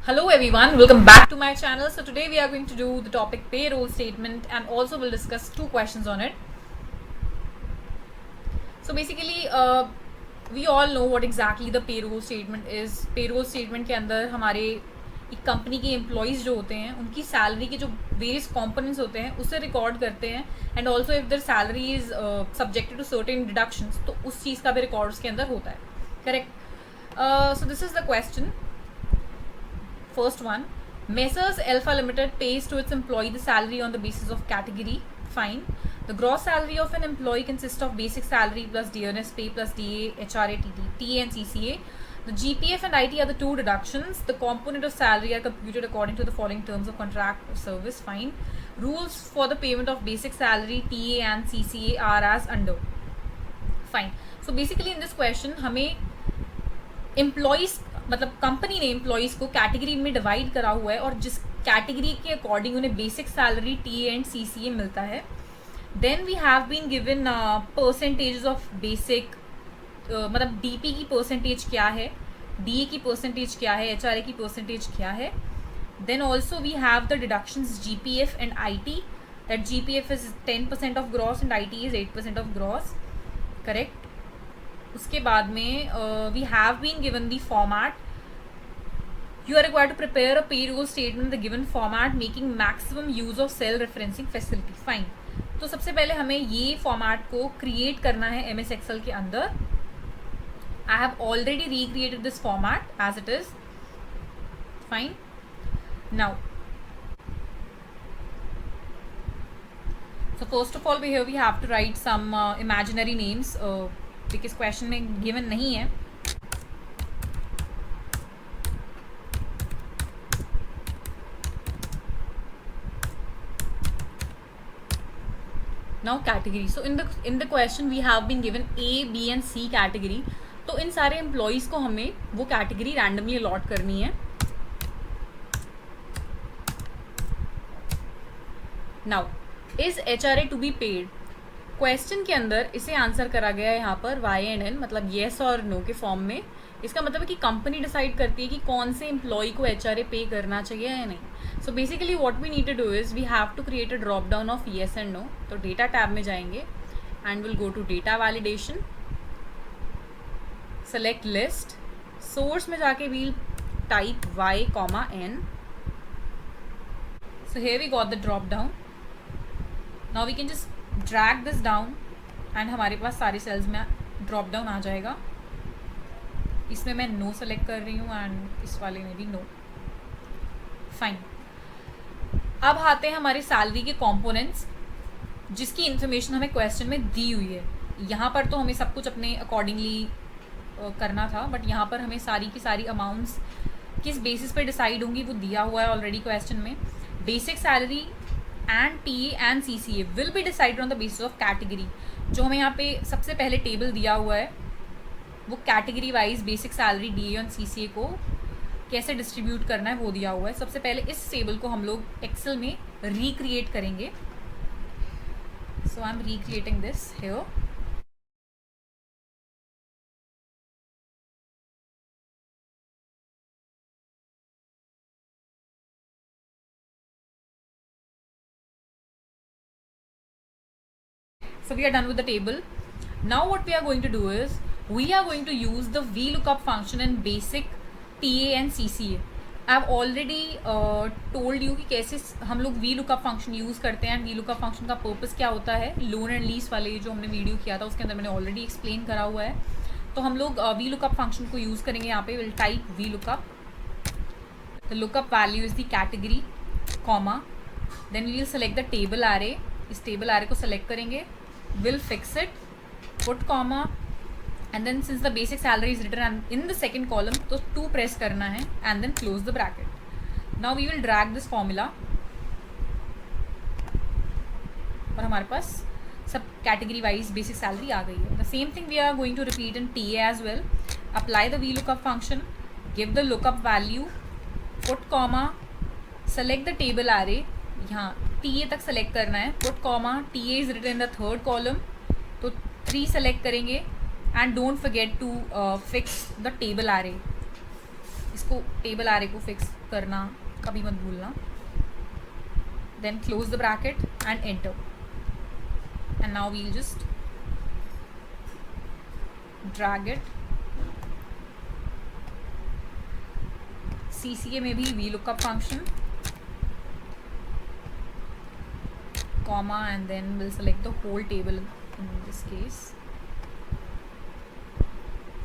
Hello everyone, welcome back to my channel. So today we are going to do the topic payroll statement and also we'll discuss two questions on it. So basically we all know what exactly the payroll statement is. Payroll statement के अंदर हमारे एक company के employees जो होते हैं उनकी salary के जो वेरियस कॉम्पोनेंट्स होते हैं उसे रिकॉर्ड करते हैं and also if there salary is subjected to certain deductions तो उस चीज़ का भी रिकॉर्ड उसके अंदर होता है. Correct. So this is the question. First one, Messrs Alpha Limited pays to its employee the salary on the basis of category. Fine. The gross salary of an employee consists of basic salary plus dearness pay plus DA, HRA, TA and CCA. The GPF and IT are the two deductions. The component of salary are computed according to the following terms of contract of service. Fine. Rules for the payment of basic salary, TA and CCA are as under. Fine. So basically in this question हमें employees मतलब company ने employees को category में divide करा हुआ है और जिस कैटेगरी के अकॉर्डिंग उन्हें basic salary T and C C A मिलता है. Then we have been given percentage of basic मतलब डी पी की परसेंटेज क्या है, डी ए की परसेंटेज क्या है, एच आर ए की परसेंटेज क्या है. Then also we have the deductions G P F and I T. That G P F is 10% of gross and I T is 8% of gross. Correct. उसके बाद में we have been given the format. You are required to prepare a payroll statement the given format making maximum use of cell referencing facility. Fine. तो सबसे पहले हमें ये format को create करना है एम एस एक्सेल के अंदर. I have already recreated this format as it is. Fine. Now so first of all here we have to write some imaginary names because question में given नहीं है. Now category. So in the question we have been given A, B and C category. तो इन सारे employees को हमें वो category randomly allot करनी है. Now is H R A to be paid. Question के अंदर इसे आंसर करा गया है यहाँ पर वाई एंड एन मतलब येस और नो के फॉर्म में. इसका मतलब है कि कंपनी डिसाइड करती है कि कौन से एम्प्लॉय को एच आर ए पे करना चाहिए या नहीं. So basically what we need to do is we have to create a drop down of yes and no. तो डेटा टैब में जाएंगे and will go to data validation, select list, source में जाके we'll type Y comma N. So here we got the drop down. Now we can just drag this down and हमारे पास सारे sales में drop down आ जाएगा. इसमें मैं no select कर रही हूँ एंड इस वाले में भी नो. फाइन. अब आते हैं हमारे सैलरी के कंपोनेंट्स जिसकी इन्फॉर्मेशन हमें क्वेश्चन में दी हुई है. यहाँ पर तो हमें सब कुछ अपने अकॉर्डिंगली करना था बट यहाँ पर हमें सारी की सारी अमाउंट्स किस बेसिस पे डिसाइड होंगी वो दिया हुआ है ऑलरेडी क्वेश्चन में. Basic salary and T and C C A will be decided on the basis of category. जो हमें यहाँ पे सबसे पहले टेबल दिया हुआ है वो category wise basic salary D A और सी सी ए को कैसे डिस्ट्रीब्यूट करना है वो दिया हुआ है. सबसे पहले इस टेबल को हम लोग एक्सेल में रिक्रिएट करेंगे. So I am recreating this here. So we are done with the table. Now what we are going to do is we are going to use the VLOOKUP function in basic TA and CCA. I have already told you कि कैसे हम लोग VLOOKUP function use करते हैं. VLOOKUP function का purpose क्या होता है लोन एंड लीज वाले जो हमने वीडियो किया था उसके अंदर मैंने ऑलरेडी एक्सप्लेन करा हुआ है. तो हम लोग VLOOKUP फंक्शन को यूज़ करेंगे. यहाँ पे will type VLOOKUP. The lookup value is the category comma then we will select the table array. इस टेबल एरे को सेलेक्ट करेंगे. Will fix it, put comma and then since the basic salary is written in the second column तो 2 press करना है and then close the bracket. Now we will drag this formula और हमारे पास सब category wise basic salary आ गई है. The same thing we are going to repeat in TA as well. Apply the VLOOKUP function, give the lookup value, put comma, select the table array. यहाँ T A तक select करना है. Put comma T A is written in the third column तो 3 select करेंगे and don't forget to fix the table array. इसको table array को fix करना कभी मत भूलना. Then close the bracket and enter. And now we'll just drag it. CCA में भी VLOOKUP function, comma, and then we'll select the whole table in this case.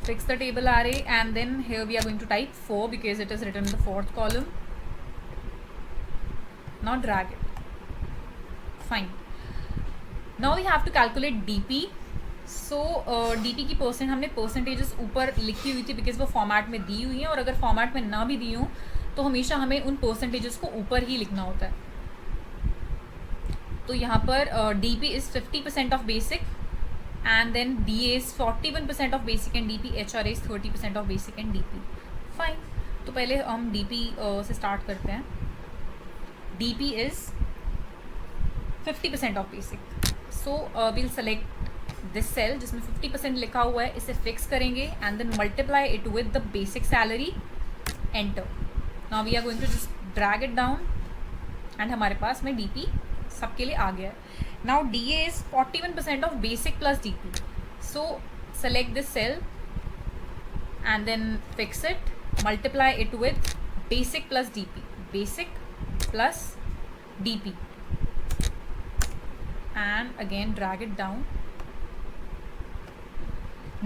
Fix the table array, and then here we are going to type 4 because it is written in the 4th column. Now drag it. Fine. Now we have to calculate DP. So DP की percent हमने percentages ऊपर लिखी हुई थी because वो format में दी हुई हैं, और अगर फॉर्मेट में ना भी दी हो तो हमेशा हमें उन परसेंटेजेस को ऊपर ही लिखना होता है. तो यहाँ पर DP is 50% of basic, and then DA is 41% of basic and DP. HRA is 30% of basic and DP. Fine. तो पहले हम DP से स्टार्ट करते हैं. DP is 50% of basic. So we'll select this cell जिसमें 50% लिखा हुआ है, इसे फिक्स करेंगे and then multiply it with the basic salary. Enter. Now we are going to just drag it down and हमारे पास में DP सबके लिए आ गया है. नाउ DA is 41% of basic plus DP. So select this cell and then fix it, multiply it with basic plus DP. Basic plus DP and again drag it down.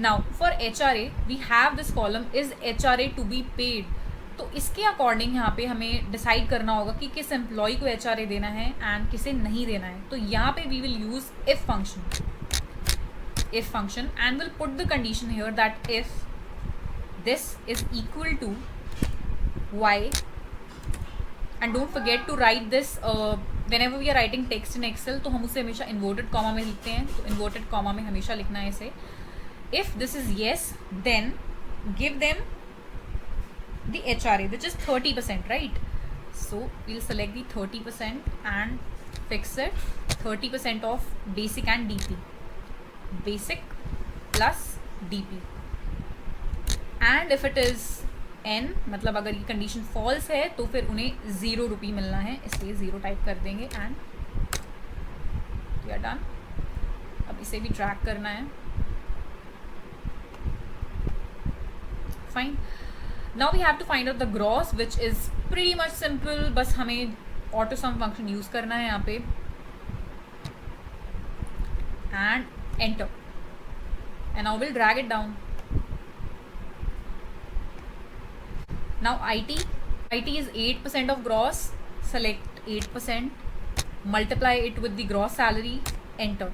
Now for HRA we have this column is HRA to be paid. तो इसके according यहाँ पे हमें decide करना होगा कि किस employ को HRA देना है एंड किसे नहीं देना है. तो यहाँ पे we will use if function and we'll put the condition here that if this is equal to y, and don't forget to write this whenever we are writing text in Excel, तो हम उसे हमेशा inverted comma में लिखते हैं. तो inverted comma में हमेशा लिखना है इसे. If this is yes then give them the HRA which is 30%, right? So we'll select the 30% and fix it. 30% of basic and DP. Basic plus DP. And if it is N, मतलब अगर ये condition false है तो फिर उन्हें 0 रुपये मिलना है, इसलिए 0 टाइप कर देंगे एंड वी आर डन. अब इसे भी ड्रैग करना है. Fine. Now we have to find out the gross which is pretty much simple. बस हमें ऑटो सम फंक्शन यूज़ करना है यहाँ पे and enter. And now will drag it down. Now IT is 8% of gross. Select 8%, multiply it with the gross salary, enter.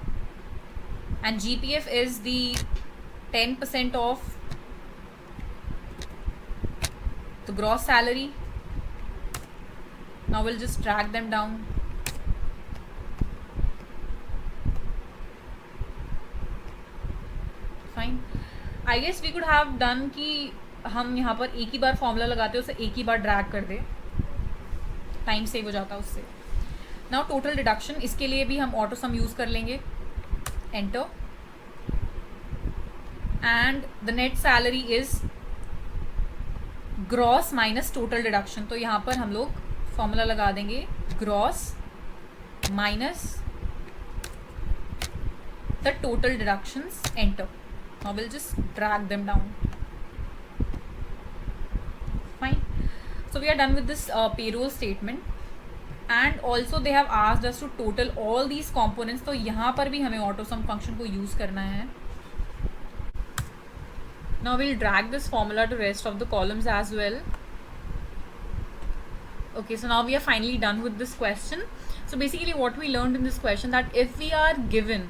And GPF is the 10% of the gross salary. Now we'll just drag them down. Fine. I guess we could have done कि हम यहाँ पर एक ही बार formula लगाते हैं, उसे एक ही बार drag कर दे, टाइम सेव हो जाता है उससे. नाउ टोटल डिडक्शन, इसके लिए भी हम ऑटो सम यूज़ कर लेंगे. Enter. And the net salary is gross minus total deduction. तो यहाँ पर हम लोग फॉर्मूला लगा देंगे gross minus the total deductions. Enter. Now will just drag them down. Fine. So we are done with this payroll statement, and also they have asked us to total all these components. तो यहाँ पर भी हमें AutoSum function को use करना है. Now we'll drag this formula to rest of the columns as well. Okay, so now we are finally done with this question. So basically what we learned in this question that if we are given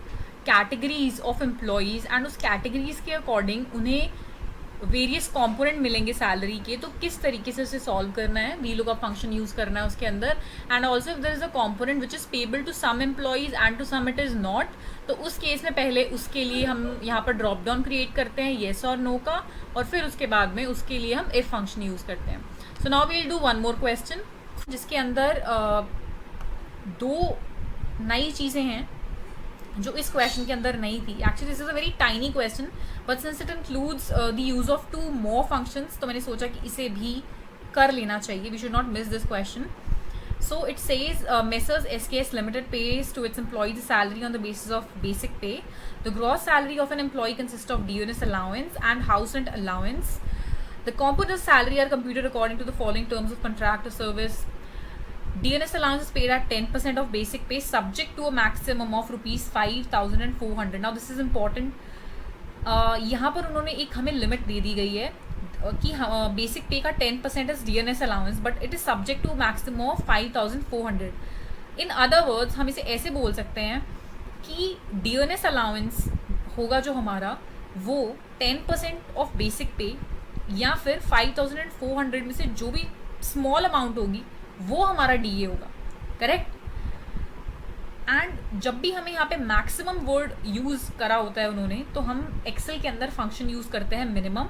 categories of employees and उस categories के according उन्हें various component मिलेंगे salary के, तो किस तरीके से उसे सॉल्व करना है. VLOOKUP फंक्शन यूज़ करना है उसके अंदर. And also if there is a component which is payable to some employees and to some it is not, तो उस केस में पहले उसके लिए हम यहाँ पर ड्रॉप डाउन क्रिएट करते हैं येस और नो का, और फिर उसके बाद में उसके लिए हम इफ फंक्शन यूज़ करते हैं. So now we will do one more question जिसके अंदर 2 नई चीज़ें हैं जो इस क्वेश्चन के अंदर नहीं थी. Actually this is a very tiny question but since it includes the use of 2 more functions, तो मैंने सोचा कि इसे भी कर लेना चाहिए. We should not miss this question. So it says Messrs SKS Limited pays to its employees a salary on the basis of basic pay. The gross salary of an employee consists of DNS allowance and house rent allowance. The components of salary are computed according to the following terms of contract or service. DNS allowance is paid at 10% of basic pay, subject to a maximum of rupees 5,400. Now this is important. यहाँ पर उन्होंने एक हमें limit दे दी गई है कि basic pay का 10% is DNS allowance, but it is subject to maximum of 5,400. In other words हम इसे ऐसे बोल सकते हैं कि DNS अलाउंस होगा जो हमारा, वो 10% ऑफ बेसिक पे या फिर 5,400 में से जो भी स्मॉल अमाउंट होगी वो हमारा DA होगा. करेक्ट. एंड जब भी हमें यहाँ पे मैक्सिमम वर्ड यूज़ करा होता है उन्होंने, तो हम एक्सेल के अंदर फंक्शन यूज़ करते हैं मिनिमम.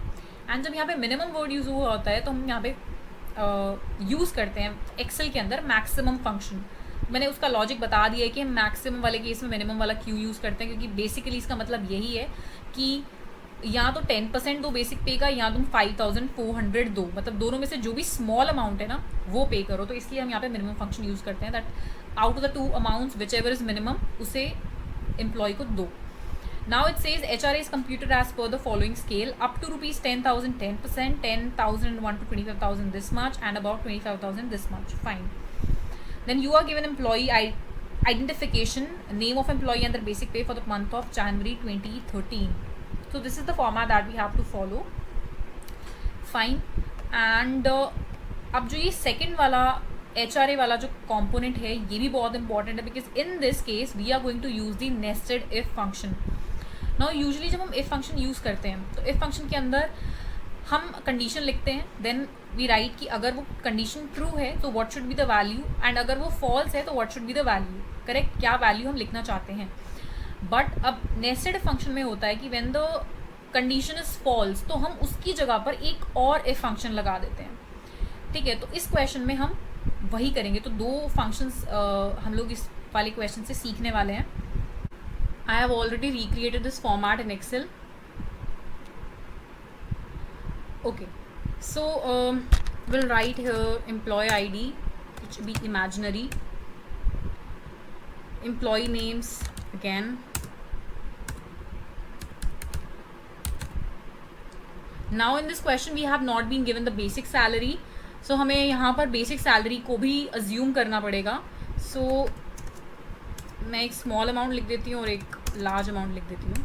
एंड जब यहाँ पे मिनिमम वर्ड यूज़ हुआ होता है तो हम यहाँ पे यूज़ करते हैं एक्सेल के अंदर मैक्सिमम फंक्शन. मैंने उसका लॉजिक बता दिया है कि हम मैक्सिमम वाले केस में मिनिमम वाला क्यों यूज़ करते हैं, क्योंकि बेसिकली इसका मतलब यही है कि या तो 10% दो बेसिक पे का, या तुम 5,400 दो, मतलब दोनों में से जो भी स्मॉल अमाउंट है ना वो पे करो. तो इसलिए हम यहाँ पे मिनिमम फंक्शन यूज़ करते हैं, that out of the two amounts which ever is minimum उसे एम्प्लॉय को दो. Now it says HRA is computed as per the following scale: up to rupees 10,000 10%, 10,001 to 25,000 this much, and about 25,000 this much. Fine. Then you are given employee identification, name of employee and their basic pay for the month of January 2013. So this is the format that we have to follow. Fine. And अब जो ये second वाला HRA वाला जो component है ये भी बहुत important है, because in this case we are going to use the nested if function. Now usually जब हम इफ़ फंक्शन यूज़ करते हैं तो इफ़ फंक्शन के अंदर हम कंडीशन लिखते हैं, देन वी राइट कि अगर वो कंडीशन ट्रू है तो what should be the value, and अगर वो फॉल्स है तो what should be the value. Correct. क्या वैल्यू हम लिखना चाहते हैं. बट अब नेस्टेड फंक्शन में होता है कि when the condition is false तो हम उसकी जगह पर एक और इफ़ फंक्शन लगा देते हैं. ठीक है. तो इस क्वेश्चन में हम वही करेंगे. तो दो फंक्शंस हम लोग इस वाले क्वेश्चन से सीखने वाले हैं. I have already recreated this format in Excel. Okay, so we'll write here employee ID, which will be imaginary. Employee names again. Now in this question we have not been given the basic salary, so हमें यहाँ पर basic salary को भी assume करना पड़ेगा. So मैं एक small amount लिख देती हूँ और एक लार्ज अमाउंट लिख देती हूँ.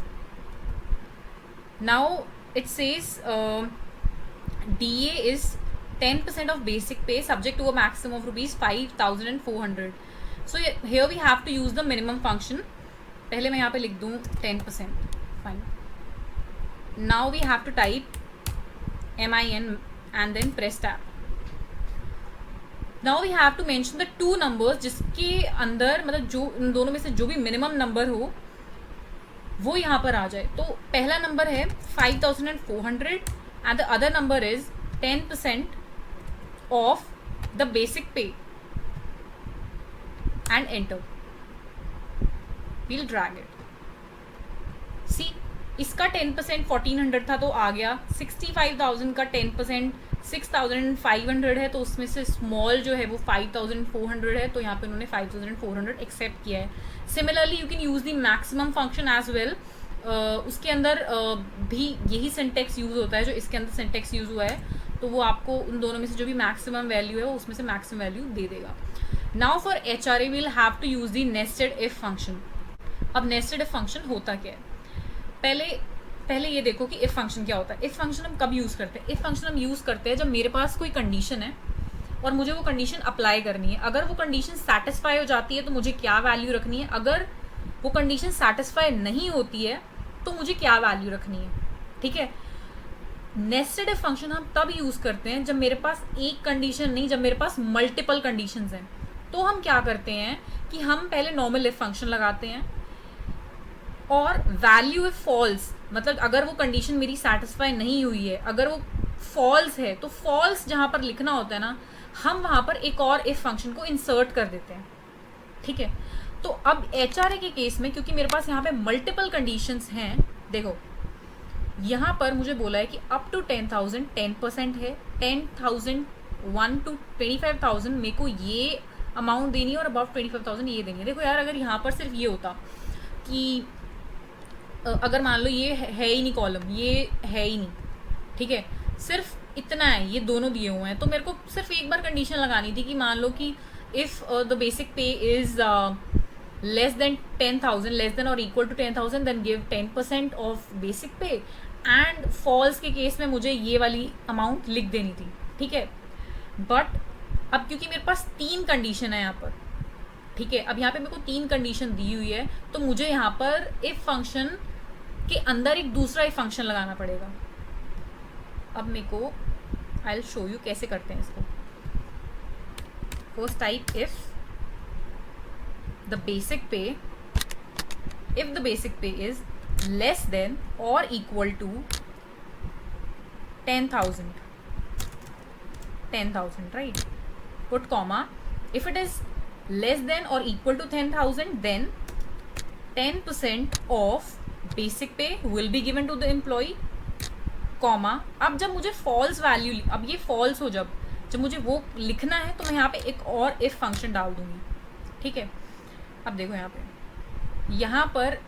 Now it says DA is 10% of basic pay subject to a maximum of rupees 5,400. So here we have to use the minimum function. पहले मैं यहाँ पे लिख दूँ 10%. Fine. Now we have to type MIN and then press tab. Now we have to mention the two numbers जिसके अंदर मतलब जो इन दोनों में से जो भी मिनिमम नंबर हो वो यहाँ पर आ जाए. तो पहला नंबर है 5,400 and the other number is 10% of the basic pay and enter. We'll drag it. See इसका 10% 1,400 था तो आ गया. 65,000 का 10% 6,500 है, तो उसमें से स्मॉल जो है वो 5,400 है, तो यहाँ पे उन्होंने 5,400 एक्सेप्ट किया है. Similarly you can use the maximum function as well. उसके अंदर भी यही सिंटेक्स यूज़ होता है जो इसके अंदर सिंटेक्स यूज़ हुआ है, तो वो आपको उन दोनों में से जो भी मैक्सिमम वैल्यू है वो उसमें से मैक्सिमम वैल्यू दे देगा. Now for HRA we'll have to use the nested if function. अब नेस्टेड इफ फंक्शन होता क्या है, पहले ये देखो कि इफ फंक्शन क्या होता है. इफ फंक्शन हम कब यूज़ करते हैं. इफ फंक्शन हम यूज़ करते हैं जब मेरे पास कोई कंडीशन है और मुझे वो कंडीशन अप्लाई करनी है. अगर वो कंडीशन सेटिस्फाई हो जाती है तो मुझे क्या वैल्यू रखनी है, अगर वो कंडीशन सेटिस्फाई नहीं होती है तो मुझे क्या वैल्यू रखनी है. ठीक है. नेस्टेड इफ फंक्शन हम तब यूज़ करते हैं जब मेरे पास एक कंडीशन नहीं, जब मेरे पास मल्टीपल कंडीशंस हैं. तो हम क्या करते हैं कि हम पहले नॉर्मल इफ फंक्शन लगाते हैं और वैल्यू इफ फॉल्स, मतलब अगर वो कंडीशन मेरी सेटिस्फाई नहीं हुई है, अगर वो फॉल्स है तो फॉल्स जहाँ पर लिखना होता है ना, हम वहाँ पर एक और इफ फंक्शन को इंसर्ट कर देते हैं. ठीक है. तो अब HRA के केस में क्योंकि मेरे पास यहाँ पे मल्टीपल कंडीशंस हैं, देखो यहाँ पर मुझे बोला है कि अप टू 10,000 10% है, 10,000 1 to 25,000 मेरे को ये अमाउंट देनी है और अबाउट 25,000 ये देनी है। देखो यार, अगर यहाँ पर सिर्फ ये होता कि अगर मान लो ये है ही नहीं कॉलम, ये है ही नहीं, ठीक है, सिर्फ इतना है, ये दोनों दिए हुए हैं, तो मेरे को सिर्फ एक बार कंडीशन लगानी थी कि मान लो कि if the basic pay is less than 10,000, less than और equal to 10,000, then give 10% of basic pay, and false के केस में मुझे ये वाली अमाउंट लिख देनी थी, ठीक है। बट अब क्योंकि मेरे पास 3 कंडीशन है यहाँ पर, ठीक है, अब यहाँ पे मेरे को 3 कंडीशन दी हुई है, तो मुझे यहाँ पर इफ फंक्शन के अंदर एक दूसरा इफ फंक्शन लगाना पड़ेगा। अब मेरे को आई विल शो यू कैसे करते हैं इसको। First type, if the basic pay is less than और equal to 10,000, right, put comma, if it is less than or equal to 10,000 then 10% of basic pay will be given to the employee, comma. अब जब मुझे false value, अब ये false हो, जब मुझे वो लिखना है तो मैं यहाँ पे एक और इफ फंक्शन डाल दूंगी, ठीक है। अब देखो यहाँ पर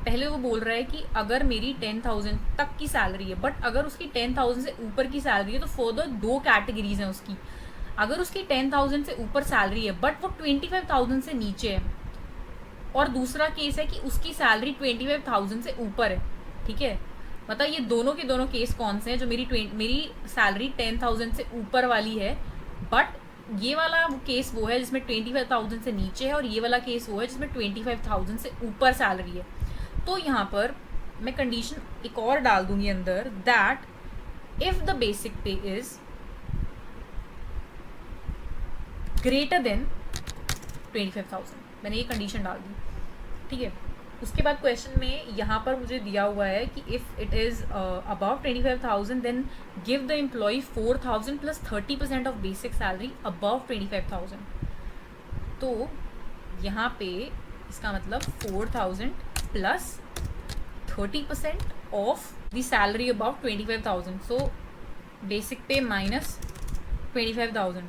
पहले वो बोल रहा है कि अगर मेरी 10,000 तक की सैलरी है, बट अगर उसकी 10,000 से ऊपर की सैलरी है तो फर्दर 2 कैटेगरीज हैं उसकी। अगर उसकी 10,000 से ऊपर सैलरी है बट वो 25,000 से नीचे है, और दूसरा केस है कि उसकी सैलरी 25,000 से ऊपर है, ठीक है। मतलब ये दोनों के दोनों केस कौन से हैं, जो मेरी सैलरी 10,000 से ऊपर वाली है, बट ये वाला केस वो है जिसमें 25,000 से नीचे है, और ये वाला केस वो है जिसमें 25,000 से ऊपर सैलरी है। तो यहाँ पर मैं कंडीशन एक और डाल दूंगी अंदर, that if the basic pay is greater than 25,000, मैंने ये कंडीशन डाल दी, ठीक है। उसके बाद क्वेश्चन में यहाँ पर मुझे दिया हुआ है कि if it is above 25,000 then give the employee 4,000 plus 30% of basic salary above 25,000। तो यहाँ पे इसका मतलब 4,000 plus 30% of the salary above 25,000, so basic pay minus 25,000।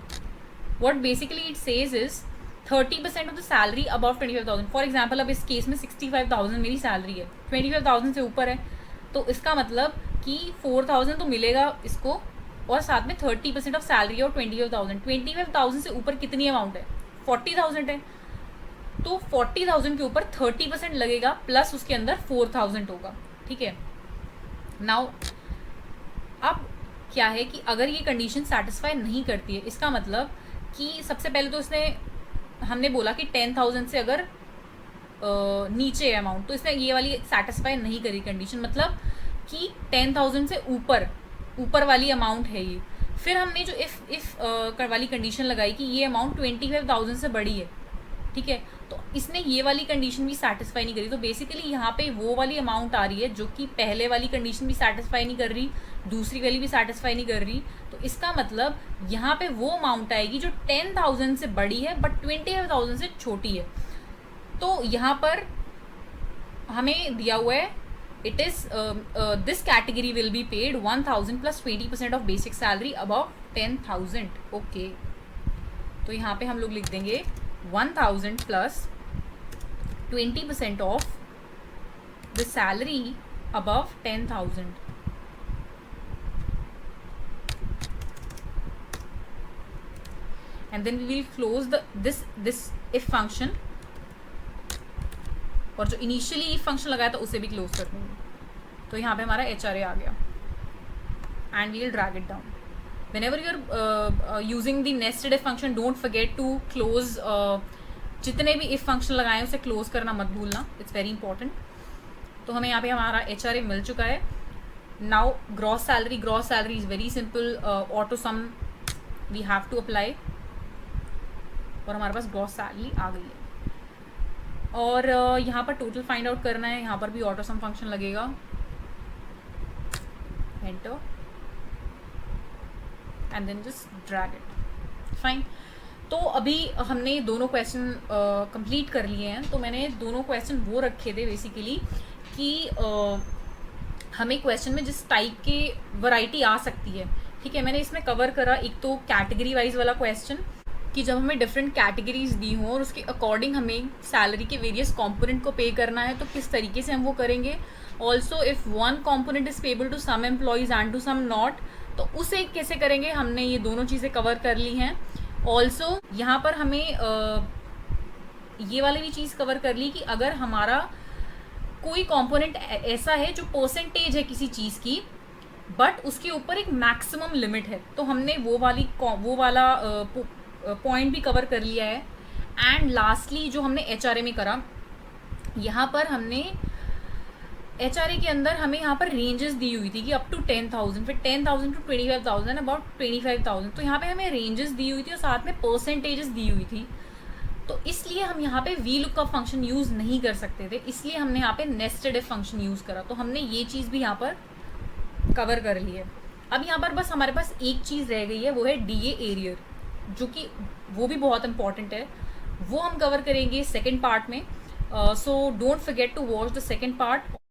What basically it says is 30% of the salary above 25,000। For example अब इस case में 65,000 मेरी salary है, 25,000 से ऊपर है, तो इसका मतलब कि 4,000 तो मिलेगा इसको, और साथ में 30% ऑफ सैलरी और 25,000 से ऊपर कितनी अमाउंट है, 40,000 है, तो 40,000 के ऊपर 30% लगेगा, प्लस उसके अंदर 4,000 होगा, ठीक है। नाउ अब क्या है कि अगर ये कंडीशन सेटिस्फाई नहीं करती है, इसका मतलब कि सबसे पहले तो हमने बोला कि 10,000 से अगर नीचे है अमाउंट, तो इसने ये वाली सेटिस्फाई नहीं करी कंडीशन, मतलब कि 10,000 से ऊपर वाली अमाउंट है ये। फिर हमने जो इफ वाली कंडीशन लगाई कि ये अमाउंट 25,000 से बड़ी है, ठीक है, तो इसने ये वाली कंडीशन भी सेटिस्फाई नहीं करी। तो बेसिकली यहाँ पे वो वाली अमाउंट आ रही है जो कि पहले वाली कंडीशन भी सेटिस्फाई नहीं कर रही, दूसरी वाली भी सेटिस्फाई नहीं कर रही, तो इसका मतलब यहाँ पे वो अमाउंट आएगी जो 10,000 से बड़ी है बट 25,000 से छोटी है। तो यहाँ पर हमें दिया हुआ है it is this category will be paid 1,000 plus 20% of basic salary above 10,000, okay. तो यहाँ पे हम लोग लिख देंगे 1,000 plus 20% of the salary above 10,000, and then we will close this if function, और जो इनिशियली if function लगाया था उसे भी क्लोज कर देंगे। तो यहाँ पे हमारा HRA आ गया, and we will drag it down. Whenever you are using the nested if function, don't forget to close जितने भी if function लगाए उसे close करना मत भूलना, it's very important। तो हमें यहाँ पे हमारा HRA मिल चुका है। Now gross salary is very simple, auto sum we have to apply, और हमारे पास gross salary आ गई है। और यहाँ पर total find out करना है, यहाँ पर भी auto sum function लगेगा, enter and then just drag it, fine। तो अभी हमने दोनों क्वेश्चन कंप्लीट कर लिए हैं। तो मैंने दोनों क्वेश्चन वो रखे थे बेसिकली कि हमें क्वेश्चन में जिस टाइप की वैरायटी आ सकती है, ठीक है, मैंने इसमें कवर करा एक तो कैटेगरी वाइज वाला क्वेश्चन कि जब हमें डिफरेंट कैटेगरीज दी हों और उसके अकॉर्डिंग हमें सैलरी के वेरियस कंपोनेंट को पे करना है तो किस तरीके से हम वो करेंगे। Also if one component is payable to some employees and to some not, तो उसे कैसे करेंगे, हमने ये दोनों चीज़ें कवर कर ली हैं। ऑल्सो यहाँ पर हमें ये वाली भी चीज़ कवर कर ली कि अगर हमारा कोई कंपोनेंट ऐसा है जो परसेंटेज है किसी चीज़ की, बट उसके ऊपर एक मैक्सिमम लिमिट है, तो हमने वो वाला पॉइंट भी कवर कर लिया है। एंड लास्टली जो हमने एचआरए में करा, यहाँ पर हमने एचआरए के अंदर हमें यहाँ पर रेंजेस दी हुई थी कि अप टू 10,000, फिर 10,000 टू 25,000, अबाउट 25,000, तो यहाँ पे हमें रेंजेस दी हुई थी और साथ में परसेंटेजेस दी हुई थी। तो इसलिए हम यहाँ पे वी लुक का फंक्शन यूज़ नहीं कर सकते थे, इसलिए हमने यहाँ पे नेस्टेड इफ फंक्शन यूज़ करा। तो हमने ये चीज़ भी यहाँ पर कवर कर ली है। अब यहाँ पर बस हमारे पास एक चीज़ रह गई है, वो है डी ए एरियर, जो कि वो भी बहुत इंपॉर्टेंट है, वो हम कवर करेंगे सेकेंड पार्ट में। So don't forget to watch the second part.